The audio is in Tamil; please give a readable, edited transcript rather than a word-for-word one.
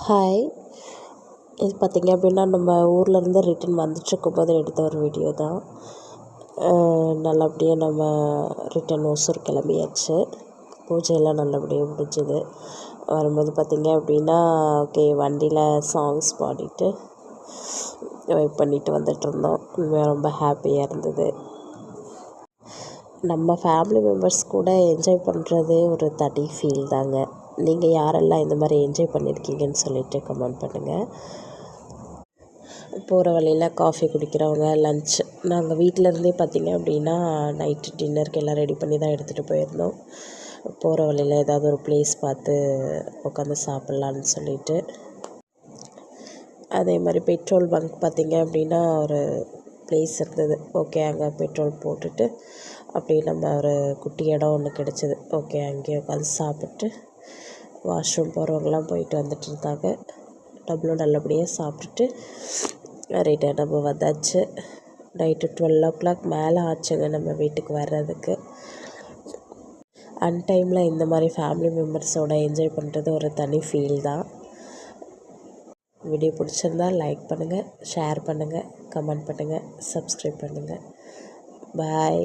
ஹாய். இது பார்த்திங்க அப்படின்னா நம்ம ஊர்லேருந்து ரிட்டன் வந்துட்டுருக்கும்போது எடுத்த ஒரு வீடியோ தான். நல்லபடியாக நம்ம ரிட்டன் ஓசூர் கிளம்பியாச்சு. பூஜையெல்லாம் நல்லபடியாக முடிஞ்சுது. வரும்போது பார்த்திங்க அப்படின்னா ஓகே வண்டியில் சாங்ஸ் பாடிட்டு வெயிட் பண்ணிட்டு வந்துட்டுருந்தோம். ரொம்ப ஹாப்பியாக இருந்தது. நம்ம ஃபேமிலி மெம்பர்ஸ் கூட என்ஜாய் பண்ணுறது ஒரு தனி ஃபீல் தாங்க. நீங்கள் யாரெல்லாம் இந்த மாதிரி என்ஜாய் பண்ணியிருக்கீங்கன்னு சொல்லிட்டு கமெண்ட் பண்ணுங்கள். போகிற வழியில் காஃபி குடிக்கிறவங்க, லன்ச் நாங்கள் வீட்டிலேருந்தே பார்த்திங்க அப்படின்னா நைட்டு டின்னருக்கு எல்லாம் ரெடி பண்ணி தான் எடுத்துகிட்டு போயிருந்தோம். போகிற வழியில் ஏதாவது ஒரு ப்ளேஸ் பார்த்து உட்காந்து சாப்பிட்லான்னு சொல்லிட்டு. அதே மாதிரி பெட்ரோல் பங்க் பார்த்திங்க அப்படின்னா ஒரு ப்ளேஸ் இருந்தது. ஓகே அங்கே பெட்ரோல் போட்டுட்டு அப்படியே நம்ம ஒரு குட்டி இடம் ஒன்று கிடச்சிது. ஓகே அங்கேயே உட்காந்து சாப்பிட்டு வாஷ்ரூம் போகிறவங்களாம் போயிட்டு வந்துட்டு இருந்தாங்க. நம்மளும் நல்லபடியாக சாப்பிட்டுட்டு ரிட்டர்ன் நம்ம வந்தாச்சு. நைட்டு 12 மேலே ஆச்சுங்க நம்ம வீட்டுக்கு வர்றதுக்கு. அன்டைமில் இந்த மாதிரி ஃபேமிலி மெம்பர்ஸோடு என்ஜாய் பண்ணுறது ஒரு தனி ஃபீல் தான். வீடியோ பிடிச்சிருந்தால் லைக் பண்ணுங்கள், ஷேர் பண்ணுங்கள், கமெண்ட் பண்ணுங்கள், சப்ஸ்கிரைப் பண்ணுங்கள். பாய்.